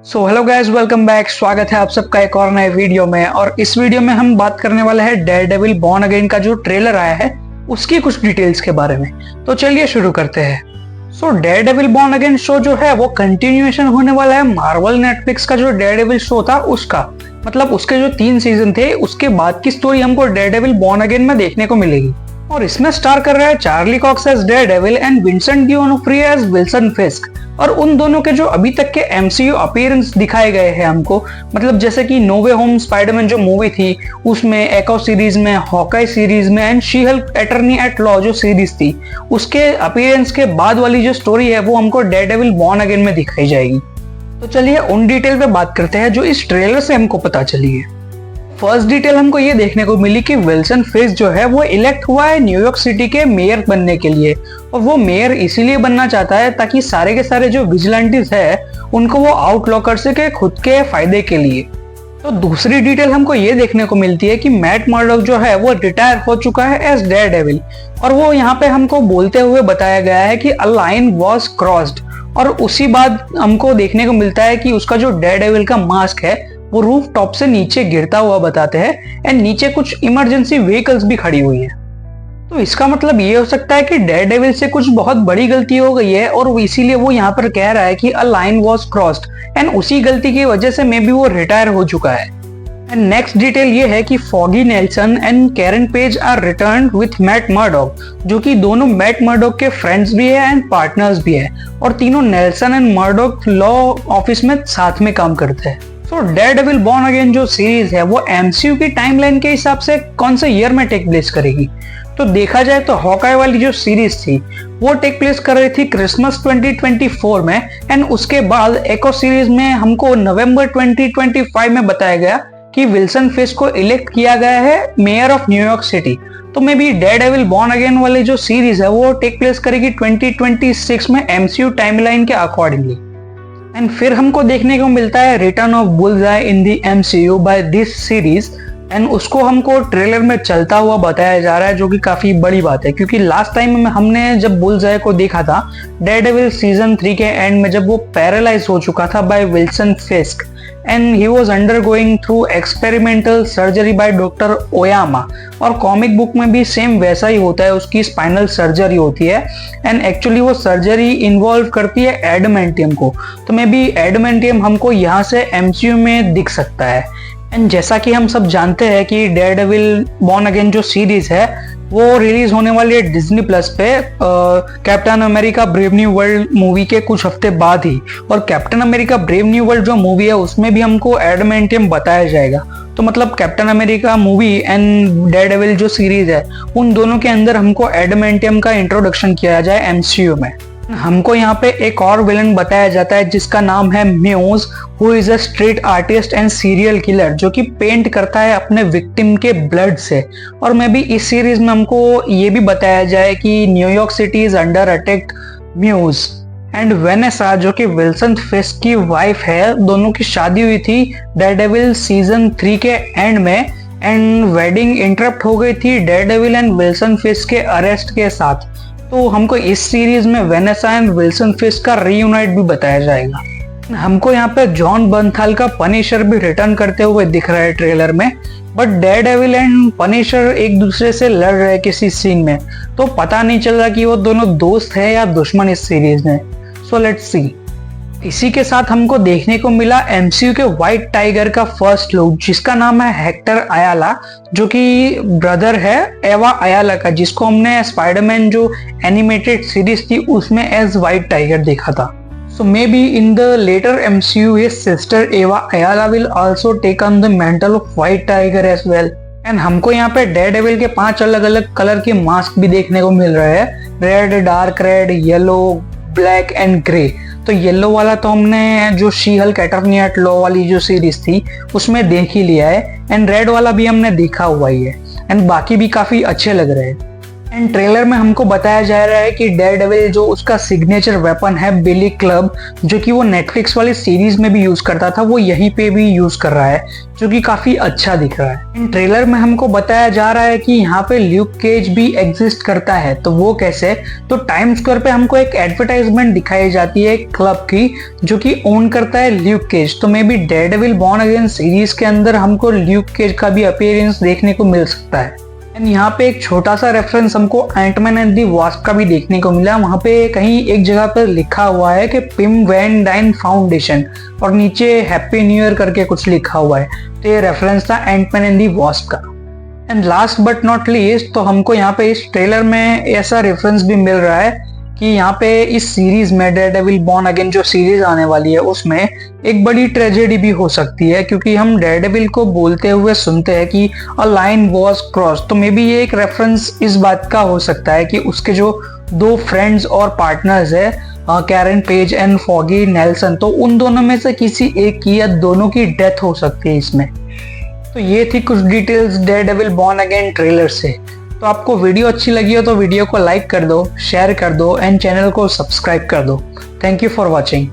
So hello guys, welcome back. स्वागत है आप सबका एक और नए वीडियो में। और इस वीडियो में हम बात करने वाले हैं डेयरडेविल बॉर्न अगेन का जो ट्रेलर आया है उसकी कुछ डिटेल्स के बारे में। तो चलिए शुरू करते हैं। सो डेयरडेविल बॉर्न अगेन शो जो है वो कंटिन्यूएशन होने वाला है मार्वल नेटफ्लिक्स का जो डेयरडेविल शो था उसका। मतलब उसके जो 3 सीजन थे उसके बाद की स्टोरी हमको डेयरडेविल बॉर्न अगेन में देखने को मिलेगी। और इसमें स्टार कर रहा है Charlie Cox as Daredevil and Vincent D'Onofrio as Wilson Fisk. और उन दोनों के जो अभी तक के एमसीयू अपीयरेंस दिखाए गए हैं हमको, मतलब जैसे कि नो वे होम स्पाइडरमैन जो मूवी थी उसमें, एको सीरीज में, हॉकाई सीरीज में and She Hulk Attorney at Law जो सीरीज थी उसके अपीयरेंस के बाद वाली जो स्टोरी है वो हमको डेयरडेविल बॉर्न अगेन में दिखाई जाएगी। तो चलिए उन डिटेल पे बात करते हैं जो इस ट्रेलर से हमको पता चली है। फर्स्ट डिटेल हमको ये देखने को मिली कि विल्सन फिस्क जो है वो इलेक्ट हुआ है न्यूयॉर्क सिटी के मेयर बनने के लिए। और वो मेयर इसीलिए बनना चाहता है ताकि सारे के सारे जो विजिलेंटीज है उनको वो आउटलॉ कर सके खुद के फायदे के लिए। तो दूसरी डिटेल हमको ये देखने को मिलती है कि मैट मर्डॉक जो है वो रिटायर हो चुका है एज डेयरडेविल। और वो यहाँ पे हमको बोलते हुए बताया गया है कि अ लाइन वॉज क्रॉस्ड। और उसी बाद हमको देखने को मिलता है कि उसका जो डेयरडेविल का मास्क है वो रूफ टॉप से नीचे गिरता हुआ बताते हैं एंड नीचे कुछ इमरजेंसी व्हीकल्स भी खड़ी हुई है। तो इसका मतलब ये हो सकता है कि डेयरडेविल से कुछ बहुत बड़ी गलती हो गई है और इसीलिए वो यहाँ पर कह रहा है कि a line was crossed and उसी गलती की वजह से मे बी वो रिटायर हो चुका है। एंड नेक्स्ट डिटेल ये है कि Foggy Nelson and Karen Page are return with Matt Murdock, जो कि दोनों मैट मर्डॉक के फ्रेंड्स भी है एंड पार्टनर्स भी है। और तीनों Nelson and Murdock law office में साथ में काम करते हैं। तो डेयरडेविल बॉर्न अगेन जो सीरीज है वो एमसीयू की टाइमलाइन के हिसाब से कौन से ईयर में टेक प्लेस करेगी? तो देखा जाए तो हॉकाई वाली जो सीरीज थी वो टेक प्लेस कर रही थी क्रिसमस 2024 में एंड उसके बाद एको सीरीज में हमको नवंबर 2025 में बताया गया कि विल्सन फिस्क को इलेक्ट किया गया है मेयर ऑफ न्यूयॉर्क सिटी। तो maybe Daredevil born again वाली जो सीरीज है वो टेक प्लेस करेगी 2026 में एमसीयू टाइमलाइन के अकॉर्डिंगली। एंड फिर हमको देखने को मिलता है return of Bullseye in the MCU by this series and उसको हमको ट्रेलर में चलता हुआ बताया जा रहा है, जो कि काफी बड़ी बात है क्योंकि लास्ट टाइम में हमने जब बुल्सआई को देखा था डेयरडेविल सीजन 3 के एंड में, जब वो पैरालाइज हो चुका था by Wilson Fisk and he was undergoing through experimental surgery by doctor Oyama. और कॉमिक बुक में भी सेम वैसा ही होता है, उसकी स्पाइनल सर्जरी होती है एंड एक्चुअली वो सर्जरी इन्वॉल्व करती है एडमेंटियम को। तो मे बी एडमेंटियम हमको यहाँ से एमसीयू में दिख सकता है। एंड जैसा कि हम सब जानते हैं कि डेयरडेविल बॉर्न अगेन जो सीरीज है वो रिलीज होने वाली है डिज्नी प्लस पे captain America brave new world movie के कुछ हफ्ते बाद ही। और captain America brave new world जो मूवी है उसमें भी हमको एडमेंटियम बताया जाएगा। तो मतलब captain America movie and Daredevil जो सीरीज है उन दोनों के अंदर हमको एडमेंटियम का इंट्रोडक्शन किया जाए एमसीयू में। हमको यहाँ पे एक और विलन बताया जाता है जिसका नाम है Muse, who is a street artist and serial killer, जो कि पेंट करता है अपने विक्टिम के ब्लड से। और मे बी इस सीरीज में हमको ये भी बताया जाए कि New York city is under attack Muse and Vanessa, जो कि विल्सन फिस्क की वाइफ है। दोनों की शादी हुई थी डेयरडेविल सीजन 3 के एंड में एंड वेडिंग इंटरप्ट हो गई थी डेयरडेविल एंड विल्सन फिस्क के अरेस्ट के साथ। तो हमको इस सीरीज में वेनेसा एंड विल्सन फिस्क का रीयूनाइट भी बताया जाएगा। हमको यहाँ पे जॉन बर्नथाल का पनिशर भी रिटर्न करते हुए दिख रहा है ट्रेलर में। बट डेयरडेविल एंड पनिशर एक दूसरे से लड़ रहे हैं किसी सीन में, तो पता नहीं चल रहा कि वो दोनों दोस्त हैं या दुश्मन इस सीरीज में। So let's see. इसी के साथ हमको देखने को मिला एमसीयू के व्हाइट टाइगर का फर्स्ट लुक, जिसका नाम है हेक्टर अयाला, जो कि ब्रदर है एवा अयाला का, जिसको हमने स्पाइडरमैन जो एनिमेटेड सीरीज थी उसमें एज व्हाइट टाइगर देखा था। So maybe in the later MCU his sister Eva Ayala will also take on the mantle of White Tiger as well. And हमको यहाँ पे डेयरडेविल के 5 अलग अलग कलर के मास्क भी देखने को मिल रहे हैं, red, dark red, yellow, black and grey. तो येलो वाला तो हमने जो She Hulk Attorney at Law वाली जो सीरीज थी उसमें देख ही लिया है एंड रेड वाला भी हमने देखा हुआ ही है एंड बाकी भी काफी अच्छे लग रहे हैं। एंड ट्रेलर में हमको बताया जा रहा है कि डेयरडेविल जो उसका सिग्नेचर वेपन है बिली क्लब, जो कि वो नेटफ्लिक्स वाली सीरीज में भी यूज करता था, वो यहीं पे भी यूज कर रहा है, जो कि काफी अच्छा दिख रहा है। इन ट्रेलर में हमको बताया जा रहा है कि यहाँ पे ल्यूक केज भी एग्जिस्ट करता है। तो वो कैसे? तो टाइम स्क्वायर पे हमको एक एडवर्टाइजमेंट दिखाई जाती है एक क्लब की, जो कि ओन करता है ल्यूक केज। तो maybe Daredevil born again series के अंदर हमको ल्यूक केज का भी अपीयरेंस देखने को मिल सकता है। एंड यहाँ पे एक छोटा सा रेफरेंस हमको एंटमैन एंड दी वास्प का भी देखने को मिला। वहां पे कहीं एक जगह पर लिखा हुआ है कि पिम वैन डाइन फाउंडेशन, और नीचे हैप्पी न्यू ईयर करके कुछ लिखा हुआ है। तो ये रेफरेंस था एंटमैन एंड दी वास्प का। And last but not least, तो हमको यहाँ पे इस ट्रेलर में ऐसा रेफरेंस भी मिल रहा है कि यहाँ पे इस सीरीज में डेयरडेविल बॉर्न अगेन जो सीरीज आने वाली है उसमें एक बड़ी ट्रेजेडी भी हो सकती है, क्योंकि हम डेयरडेविल को बोलते हुए सुनते हैं कि अ लाइन वॉज क्रॉस। तो मे बी ये एक रेफरेंस इस बात का हो सकता है कि उसके जो दो फ्रेंड्स और पार्टनर्स है, Karen Page and Foggy Nelson, तो उन दोनों में से किसी एक की या दोनों की डेथ हो सकती है इसमें। तो ये थी कुछ details Daredevil born again trailer से। तो आपको वीडियो अच्छी लगी हो तो वीडियो को लाइक कर दो, शेयर कर दो एंड चैनल को सब्सक्राइब कर दो। Thank you for watching.